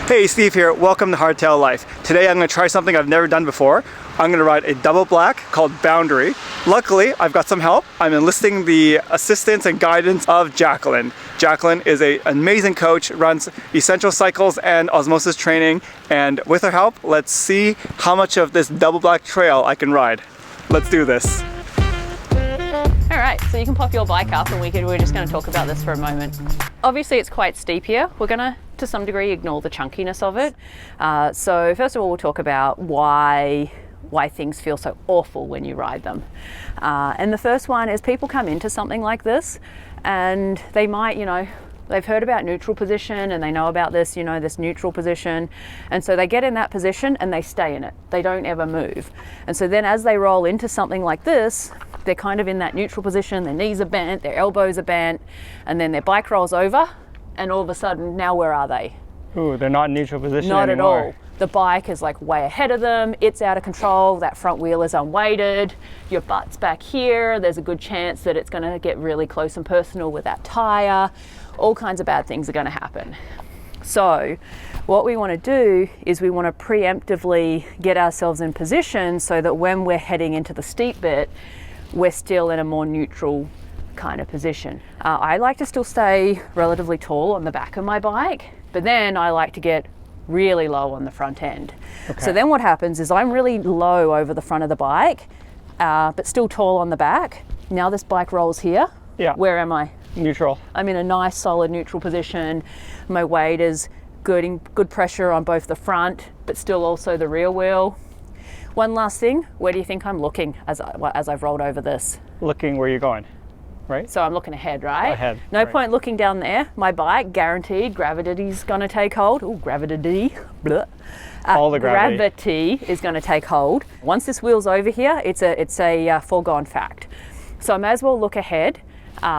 Hey, Steve here. Welcome to Hardtail Life. Today I'm going to try something I've never done before. I'm going to ride a double black called Boundary. Luckily, I've got some help. I'm enlisting the assistance and guidance of Jaclyn. Jaclyn is an amazing coach, runs Essential Cycles and Ozmosis Training, and with her help, let's see how much of this double black trail I can ride. Let's do this. All right, so you can pop your bike up and we're just going to talk about this for a moment. Obviously it's quite steep here. We're going to some degree ignore the chunkiness of it. So first of all, we'll talk about why things feel so awful when you ride them. And the first one is people come into something like this and they might, they've heard about neutral position and they know about this, this neutral position. And so they get in that position and they stay in it. They don't ever move. And so then as they roll into something like this, they're kind of in that neutral position, their knees are bent, their elbows are bent, and then their bike rolls over, and all of a sudden, now where are they? Ooh, they're not in neutral position Not anymore. at all. The bike is like way ahead of them, it's out of control, that front wheel is unweighted, your butt's back here, there's a good chance that it's gonna get really close and personal with that tire. All kinds of bad things are gonna happen. So what we want to do is we want to preemptively get ourselves in position so that when we're heading into the steep bit, we're still in a more neutral kind of position. I like to still stay relatively tall on the back of my bike, but then I like to get really low on the front end. Okay. So then what happens is I'm really low over the front of the bike, but still tall on the back. Now this bike rolls here. Yeah. Where am I? Neutral. I'm in a nice solid neutral position. My weight is good pressure on both the front, but still also the rear wheel. One last thing, where do you think I'm looking as I've rolled over this? Looking where you're going, right? So I'm looking ahead, right? Ahead. No right. point looking down there. My bike, guaranteed, gravity's gonna take hold. Ooh, gravity. Blah. All the gravity. Gravity is gonna take hold. Once this wheel's over here, it's a foregone fact. So I may as well look ahead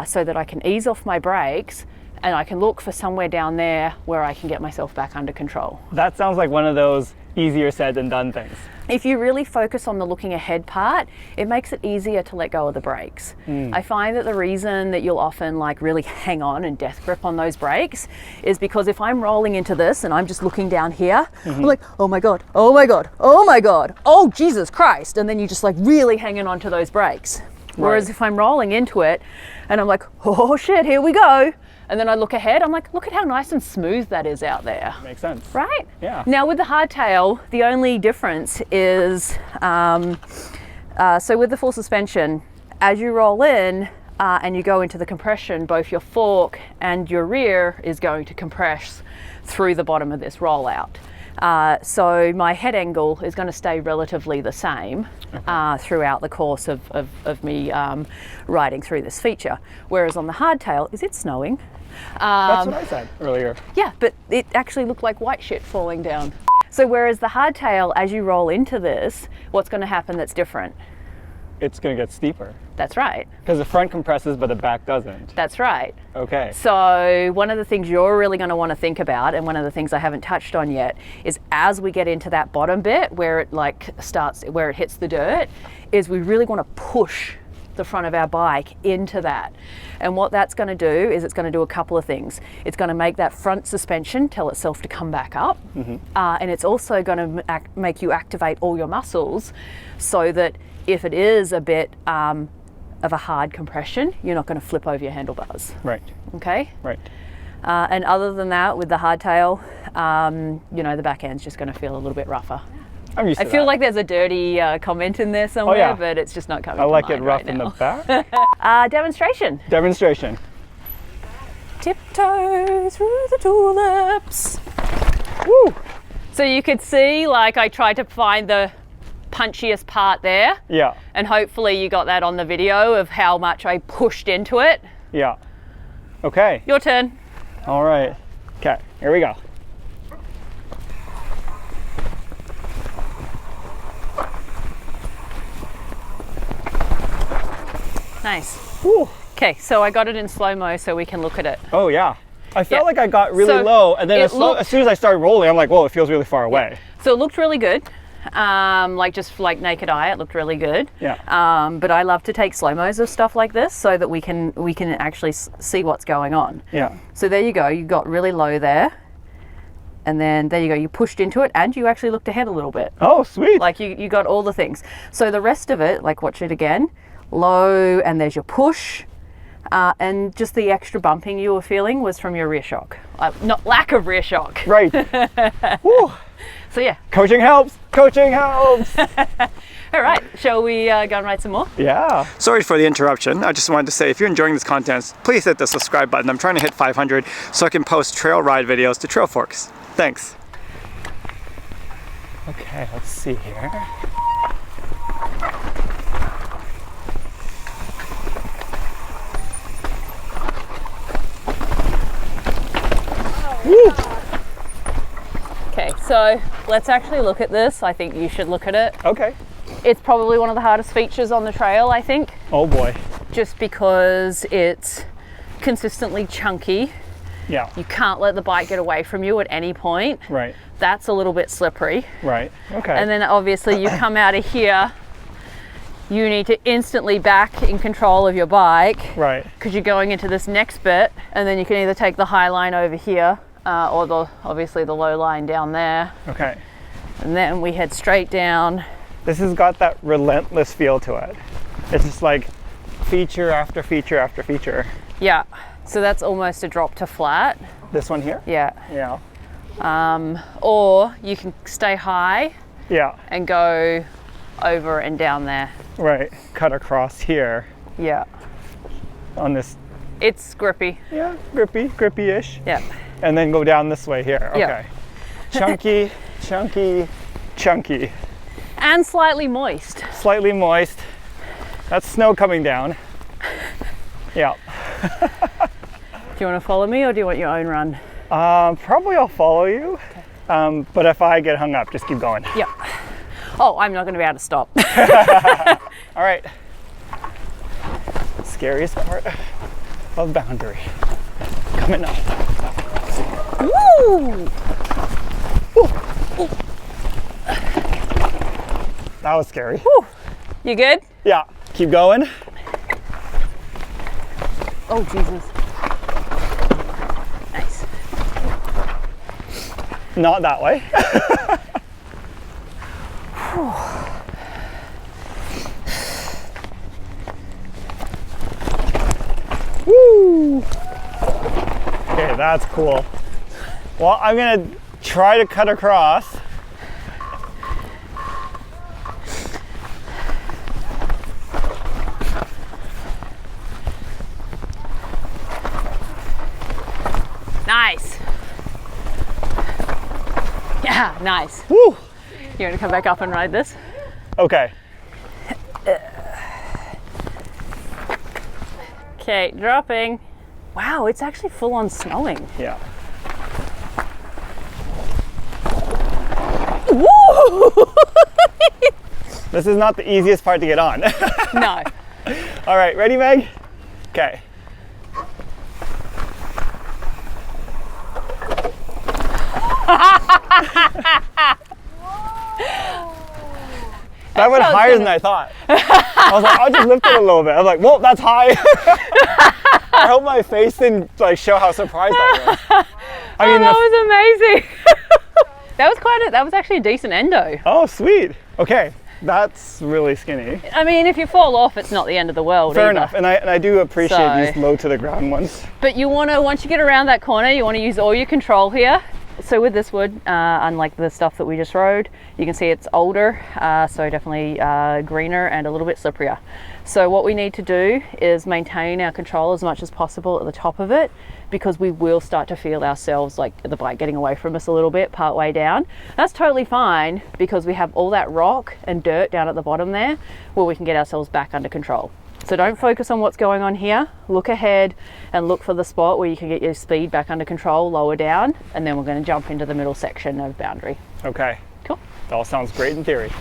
so that I can ease off my brakes and I can look for somewhere down there where I can get myself back under control. That sounds like one of those easier said than done things. If you really focus on the looking ahead part, it makes it easier to let go of the brakes. I find that the reason that you'll often really hang on and death grip on those brakes is because if I'm rolling into this and I'm just looking down here, I'm like, oh my God, oh my God, oh my God, oh Jesus Christ. And then you just really hanging on to those brakes. Whereas if I'm rolling into it and I'm like, oh shit, here we go. And then I look ahead, I'm like, look at how nice and smooth that is out there. Makes sense. Right? Yeah. Now with the hardtail, the only difference is, so with the full suspension, as you roll in and you go into the compression, both your fork and your rear is going to compress through the bottom of this rollout. So my head angle is going to stay relatively the same throughout the course of me riding through this feature. Whereas on the hardtail, is it snowing? That's what I said earlier. Yeah, but it actually looked like white shit falling down. So whereas the hardtail, as you roll into this, what's going to happen that's different? It's going to get steeper. That's right. Because the front compresses, but the back doesn't. That's right. Okay. So one of the things you're really going to want to think about, and one of the things I haven't touched on yet, is as we get into that bottom bit where it where it hits the dirt, is we really want to push the front of our bike into that. And what that's going to do is it's going to do a couple of things. It's going to make that front suspension tell itself to come back up, and it's also going to make you activate all your muscles so that if it is a bit of a hard compression, you're not going to flip over your handlebars. Right. Okay? Right. And other than that, with the hardtail, the back end's just going to feel a little bit rougher. I'm used to I feel that. like there's a dirty comment in there somewhere, but it's just not coming to mind. I like it rough in the back. Demonstration. Demonstration. Tiptoe through the tulips. Woo! So you could see, I tried to find the punchiest part there. Yeah. And hopefully you got that on the video of how much I pushed into it. Yeah. Okay. Your turn. All right. Okay, here we go. Nice. Woo. Okay, so I got it in slow-mo so we can look at it. Oh yeah. I felt like I got really low, and then as soon as I started rolling, I'm like, whoa, it feels really far away. So it looked really good. Just naked eye, it looked really good. Yeah. But I love to take slow-mos of stuff like this so that we can actually see what's going on. Yeah. So there you go, you got really low there. And then there you go, you pushed into it and you actually looked ahead a little bit. Oh, sweet. Like you got all the things. So the rest of it, like watch it again, low, and there's your push. And just the extra bumping you were feeling was from your rear shock. Not lack of rear shock. Right. Woo. So yeah. Coaching helps. Coaching helps. All right, shall we go and ride some more? Yeah. Sorry for the interruption. I just wanted to say, if you're enjoying this content, please hit the subscribe button. I'm trying to hit 500 so I can post trail ride videos to Trail Forks. Thanks. Okay, let's see here. Woo. Okay, so let's actually look at this. I think you should look at it. Okay. It's probably one of the hardest features on the trail, I think. Oh boy. Just because it's consistently chunky. Yeah. You can't let the bike get away from you at any point. Right. That's a little bit slippery. Right. Okay. And then obviously you come out of here, you need to instantly back in control of your bike. Right. Because you're going into this next bit, and then you can either take the high line over here or obviously the low line down there. Okay. And then we head straight down. This has got that relentless feel to it. It's just like feature after feature after feature. Yeah. So that's almost a drop to flat. This one here? Yeah. Yeah. Or you can stay high. Yeah. And go over and down there. Right. Cut across here. Yeah. On this. It's grippy. Yeah. Grippy-ish. Yeah. And then go down this way here. Okay. Yeah. Chunky, chunky, chunky. And slightly moist. Slightly moist. That's snow coming down. Yeah. Do you want to follow me or do you want your own run? Probably I'll follow you. Okay. But if I get hung up, just keep going. Yeah. Oh, I'm not going to be able to stop. All right. Scariest part of boundary. Coming up. Woo! Ooh. That was scary. Woo. You good? Yeah. Keep going. Oh, Jesus. Nice. Not that way. Woo! Okay, that's cool. Well, I'm gonna try to cut across. Nice. Yeah, nice. Woo! You want to come back up and ride this? Okay. Okay, dropping. Wow, it's actually full on snowing. Yeah. Woo! This is not the easiest part to get on. No. All right, ready, Meg? Okay. That went higher than I thought. I was like, I'll just lift it a little bit. I was like, whoa, that's high. I hope my face didn't like show how surprised I was. I mean, that was amazing. That was actually a decent endo. Oh, sweet. Okay, that's really skinny. I mean, if you fall off, it's not the end of the world. Fair either. enough, and I do appreciate these low to the ground ones. But you want to, once you get around that corner, you want to use all your control here. So with this wood, unlike the stuff that we just rode, you can see it's older, so definitely greener and a little bit slipperier. So what we need to do is maintain our control as much as possible at the top of it, because we will start to feel ourselves like the bike getting away from us a little bit part way down. That's totally fine because we have all that rock and dirt down at the bottom there where we can get ourselves back under control. So don't focus on what's going on here. Look ahead and look for the spot where you can get your speed back under control, lower down, and then we're going to jump into the middle section of boundary. Okay. Cool. That all sounds great in theory.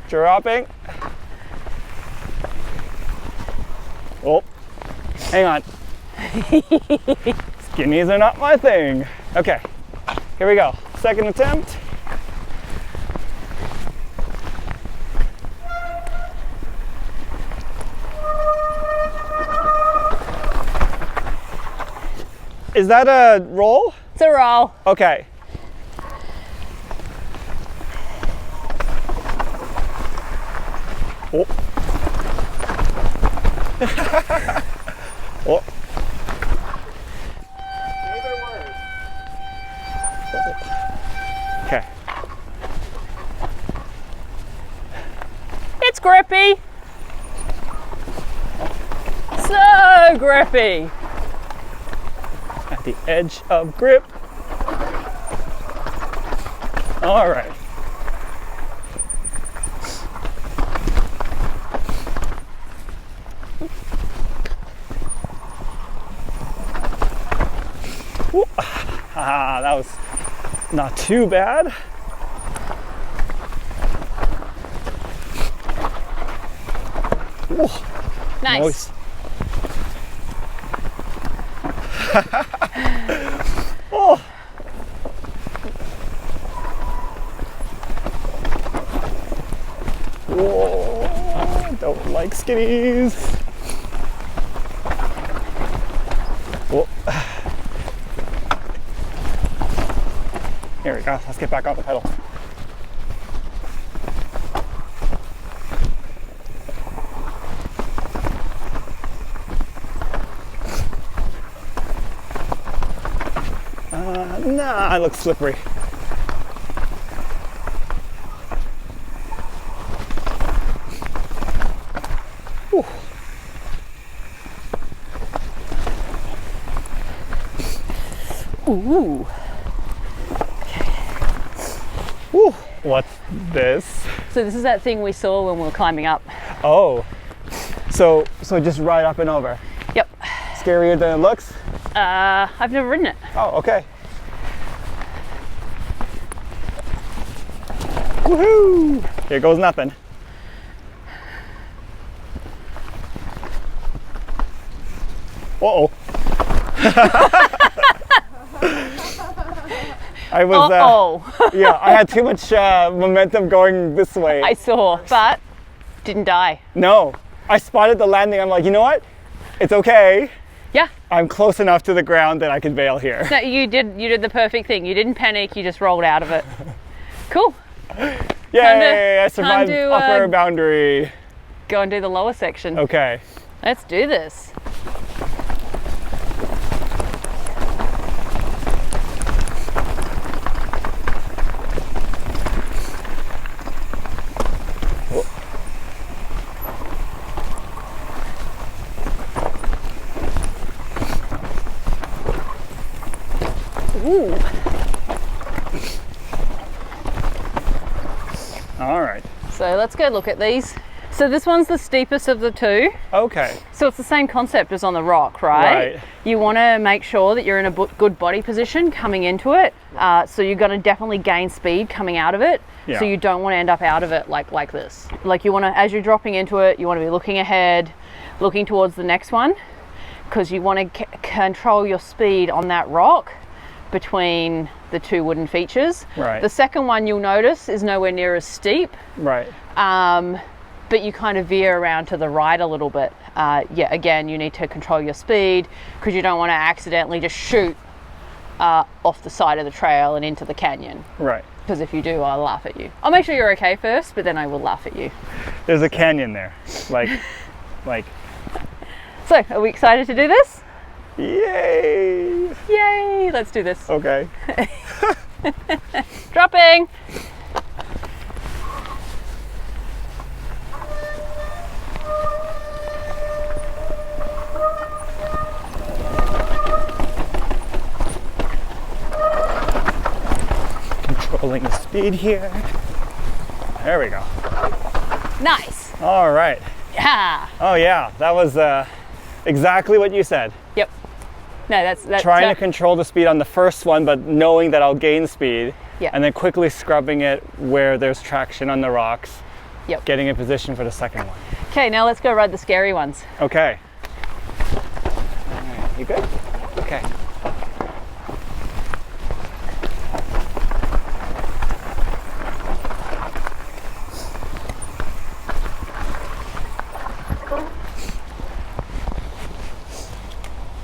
Dropping. Oh, hang on. Skinnies are not my thing. Okay, here we go. Second attempt. Is that a roll? It's a roll. Okay. Oh. Oh. Neither word. Okay. It's grippy. So grippy. At the edge of grip. All right. Ooh. Ah, that was not too bad. Ooh. Nice. Oh. Whoa. Don't like skinnies. Whoa. Here we go. Let's get back on the pedal. Nah, it looks slippery. Whew. Ooh. Whew. What's this? So this is that thing we saw when we were climbing up. Oh, so just right up and over. Yep. Scarier than it looks? I've never ridden it. Oh, okay. Woohoo! Here goes nothing. Uh-oh. I was, yeah, I had too much momentum going this way. I saw, but didn't die. No, I spotted the landing. I'm like, you know what? It's okay. Yeah. I'm close enough to the ground that I can bail here. No, you did the perfect thing. You didn't panic, you just rolled out of it. Cool. Yay, I survived upper boundary. Go and do the lower section. Okay. Let's do this. Ooh. All right. So let's go look at these. So this one's the steepest of the two. Okay. So it's the same concept as on the rock, right? Right. You want to make sure that you're in a good body position coming into it. So you're going to definitely gain speed coming out of it. Yeah. So you don't want to end up out of it like this. Like you want to, as you're dropping into it, you want to be looking ahead, looking towards the next one, because you want to control your speed on that rock between the two wooden features. Right. The second one you'll notice is nowhere near as steep. Right. But you kind of veer around to the right a little bit. Yeah, again, you need to control your speed because you don't want to accidentally just shoot off the side of the trail and into the canyon. Right. Because if you do, I'll laugh at you. I'll make sure you're okay first, but then I will laugh at you. There's a canyon there. Like. So, are we excited to do this? Yay! Yay! Let's do this. Okay. Dropping! Controlling the speed here. There we go. Nice! All right. Yeah! Oh yeah, that was exactly what you said. Yep. No, that's Trying to control the speed on the first one, but knowing that I'll gain speed. Yeah. And then quickly scrubbing it where there's traction on the rocks. Yep. Getting in position for the second one. Okay, now let's go ride the scary ones. Okay. All right, you good? Okay.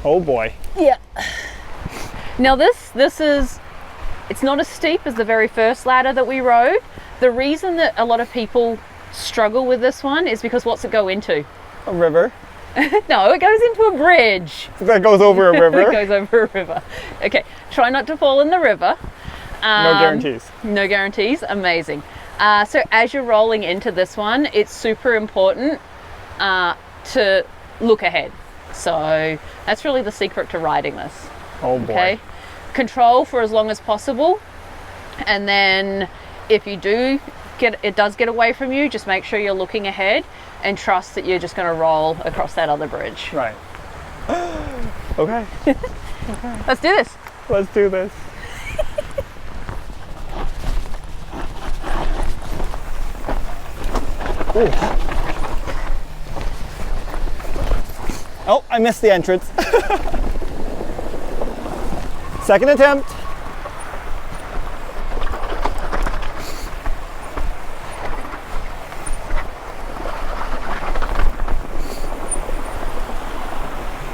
Oh boy. Yeah. Now this is, it's not as steep as the very first ladder that we rode. The reason that a lot of people struggle with this one is because what's it go into? A river. No, it goes into a bridge. That goes over a river. It goes over a river. Okay, try not to fall in the river. No guarantees. No guarantees, amazing. So as you're rolling into this one, it's super important to look ahead. So that's really the secret to riding this. Oh boy. Okay, control for as long as possible, and then if you do it does get away from you, just make sure you're looking ahead and trust that you're just going to roll across that other bridge. Right. Okay. Let's do this. Let's do this. Ooh. Oh, I missed the entrance. Second attempt.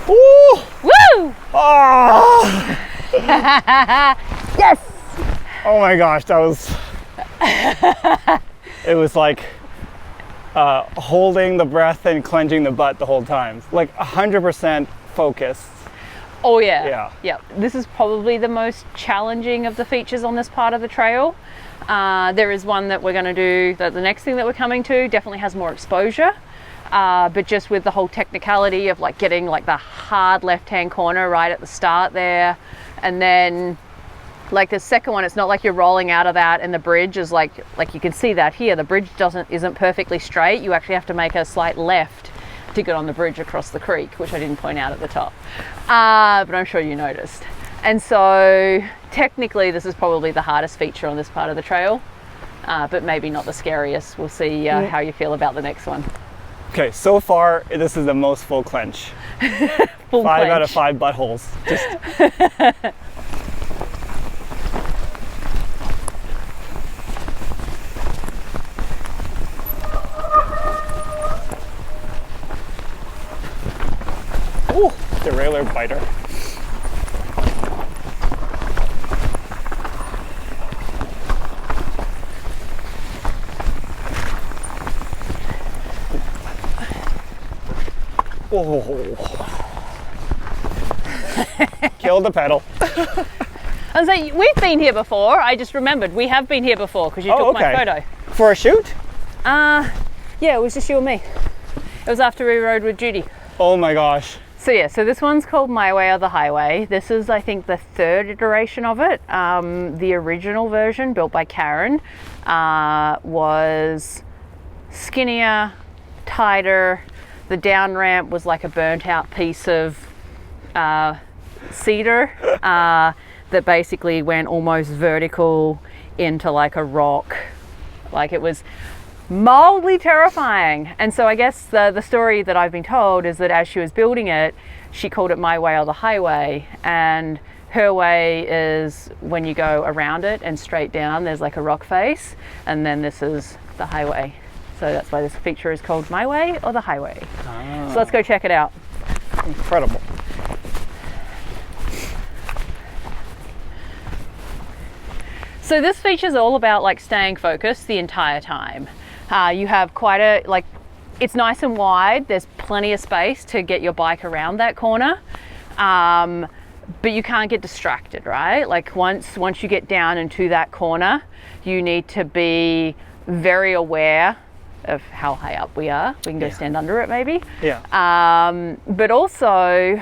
Ooh! Woo! Oh! Yes! Oh my gosh, that was... It was like holding the breath and clenching the butt the whole time. Like 100% focused. Oh yeah. Yeah. Yeah. This is probably the most challenging of the features on this part of the trail. There is one that we're going to do, that the next thing that we're coming to definitely has more exposure. But just with the whole technicality of like getting like the hard left-hand corner right at the start there, and then like the second one, it's not like you're rolling out of that and the bridge is like you can see that here, the bridge isn't perfectly straight. You actually have to make a slight left to get on the bridge across the creek, which I didn't point out at the top, but I'm sure you noticed. And so technically this is probably the hardest feature on this part of the trail, but maybe not the scariest. We'll see how you feel about the next one. Okay, so far this is the most full clench. Full 5 clench. out of 5 buttholes. Just ooh, derailleur biter. Oh. Kill the pedal. I was like, we've been here before. I just remembered we have been here before because you took my photo. For a shoot? Yeah, it was just you and me. It was after we rode with Judy. Oh my gosh. So yeah, so this one's called My Way or the Highway. This is, I think, the third iteration of it. The original version, built by Karen, was skinnier, tighter. The down ramp was like a burnt out piece of cedar that basically went almost vertical into like a rock. Like it was mildly terrifying. And so I guess the story that I've been told is that as she was building it, she called it My Way or the Highway. And her way is when you go around it and straight down, there's like a rock face. And then this is the highway. So that's why this feature is called My Way or the Highway. Ah. So let's go check it out. Incredible. So this feature is all about like staying focused the entire time. You have quite a, like, it's nice and wide. There's plenty of space to get your bike around that corner. But you can't get distracted, right? Like once you get down into that corner, you need to be very aware of how high up we are. We can go stand under it maybe. Yeah. But also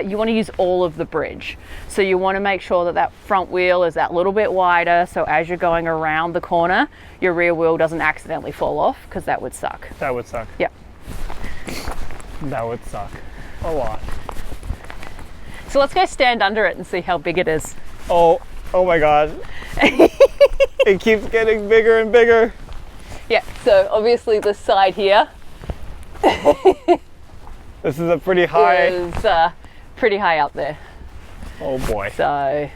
you want to use all of the bridge. So you want to make sure that that front wheel is that little bit wider, so as you're going around the corner, your rear wheel doesn't accidentally fall off, because that would suck. That would suck. Yeah. That would suck a lot. So let's go stand under it and see how big it is. Oh my God. It keeps getting bigger and bigger. Yeah, so obviously this side here This is a pretty high. is pretty high up there. Oh boy. So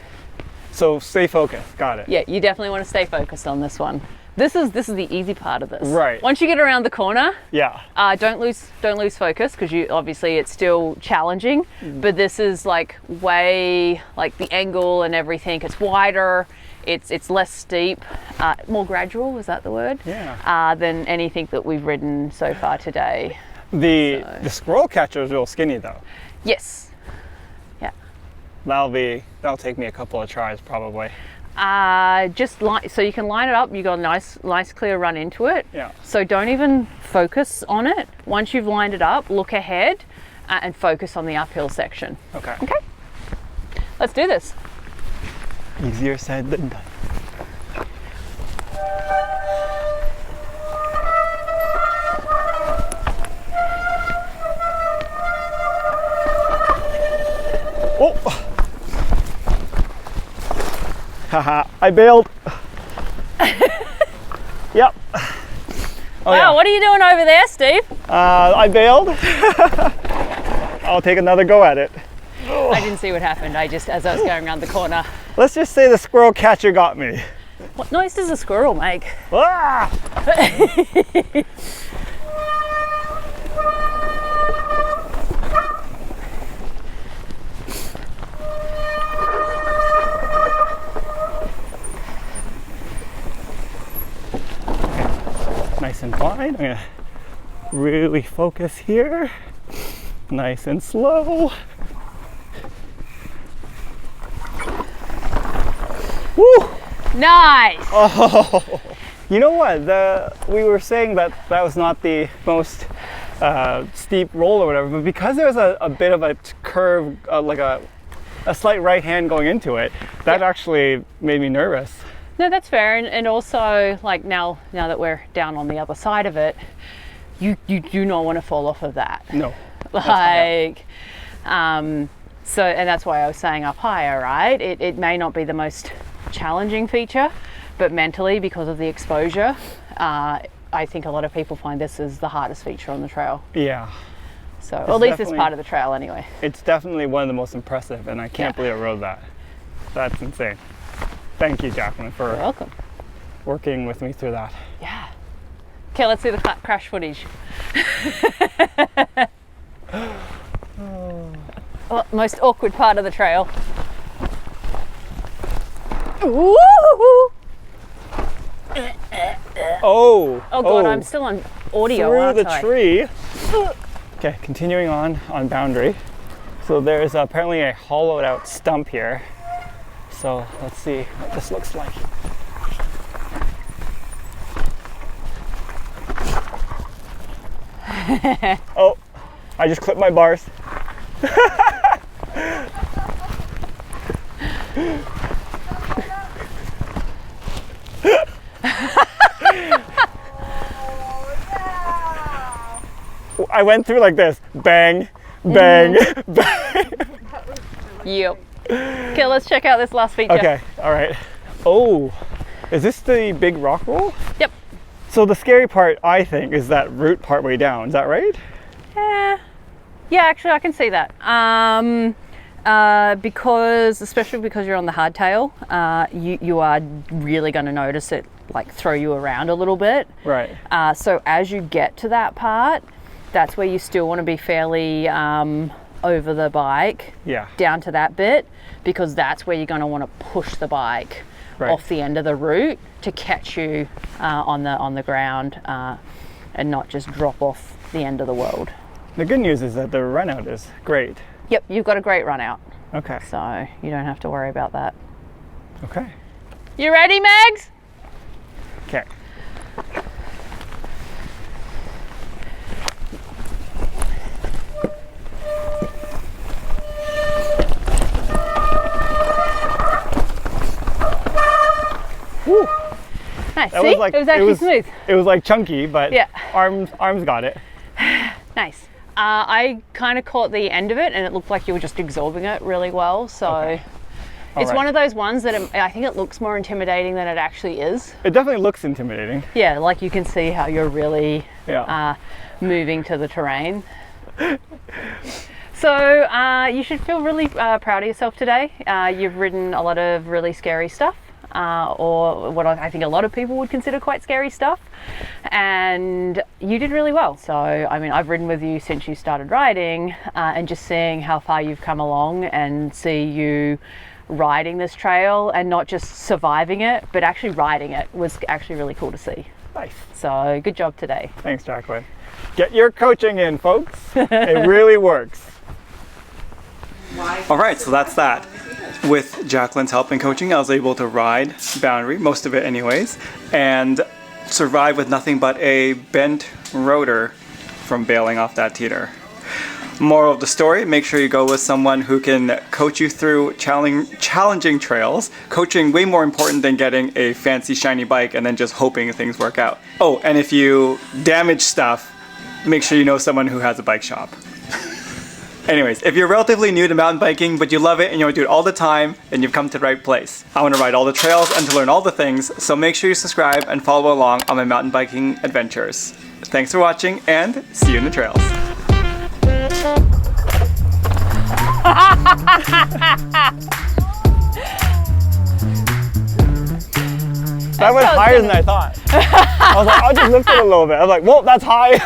So stay focused. Got it. yeah, you definitely want to stay focused on this one. This is the easy part of this. Right. Once you get around the corner, Yeah. don't lose focus, because you obviously it's still challenging. But this is like way, like the angle and everything. It's wider. It's less steep, more gradual. Is that the word? Yeah. Than anything that we've ridden so far today. The squirrel catcher is real skinny though. Yes. Yeah. That'll take me a couple of tries probably. So you can line it up. You got a nice clear run into it. Yeah. So don't even focus on it. Once you've lined it up, look ahead and focus on the uphill section. Okay. Okay. Let's do this. Easier said than done. Oh! Haha, I bailed. Yep. Oh, wow, yeah. what are you doing over there, Steve? I bailed. I'll take another go at it. I didn't see what happened. As I was going around the corner. Let's just say the squirrel catcher got me. What noise does a squirrel make? Ah! Nice and fine. I'm gonna really focus here. Nice and slow. Woo! Nice. Oh, you know what? We were saying that was not the most steep roll or whatever, but because there's a bit of a curve, like a slight right hand going into it, that actually made me nervous. No, that's fair, and also like now that we're down on the other side of it, you do not want to fall off of that. No. Like, so, and that's why I was saying up higher, right? It may not be the most challenging feature, but mentally, because of the exposure, I think a lot of people find this is the hardest feature on the trail. Yeah. So, or at least it's part of the trail anyway. It's definitely one of the most impressive, and I can't believe I rode that. That's insane. Thank you, Jaclyn, for You're welcome. working with me through that. Yeah. Okay, let's see the crash footage. Oh, most awkward part of the trail. Woo! Oh God, I'm still on audio, through aren't the I? tree. Okay, continuing on boundary. So there's apparently a hollowed out stump here. So let's see what this looks like. Oh, I just clipped my bars. I went through like this, bang, bang, bang. Yep. Okay, let's check out this last feature. Okay, all right. Oh, is this the big rock roll? Yep. So the scary part, I think, is that root part way down. Is that right? Yeah, actually, I can see that. Especially because you're on the hardtail, you are really going to notice it like throw you around a little bit. Right. So as you get to that part, that's where you still want to be fairly over the bike, down to that bit, because that's where you're going to want to push the bike off the end of the route to catch you on the ground and not just drop off the end of the world. The good news is that the run out is great. Yep, you've got a great run out. Okay. So you don't have to worry about that. Okay. You ready, Megs? Okay. Woo. Nice. See? It was actually smooth. It was like chunky, but yeah. arms got it. Nice. I kind of caught the end of it and it looked like you were just absorbing it really well. So it's one of those ones that I think it looks more intimidating than it actually is. It definitely looks intimidating. Yeah, like you can see how you're really moving to the terrain. So you should feel really proud of yourself today. You've ridden a lot of really scary stuff. or what I think a lot of people would consider quite scary stuff. And you did really well. So, I mean, I've ridden with you since you started riding, and just seeing how far you've come along and see you riding this trail and not just surviving it, but actually riding it was actually really cool to see. Nice. So, good job today. Thanks, Jaclyn. Get your coaching in, folks. It really works. All right, so that's that. With Jaclyn's help and coaching, I was able to ride Boundary, most of it anyways, and survive with nothing but a bent rotor from bailing off that teeter. Moral of the story, make sure you go with someone who can coach you through challenging trails. Coaching way more important than getting a fancy shiny bike and then just hoping things work out. Oh, and if you damage stuff, make sure you know someone who has a bike shop. Anyways, if you're relatively new to mountain biking, but you love it and you want to do it all the time, then you've come to the right place. I want to ride all the trails and to learn all the things, so make sure you subscribe and follow along on my mountain biking adventures. Thanks for watching, and see you in the trails. That went higher than I thought. I was like, I'll just lift it a little bit. I was like, whoa, that's high.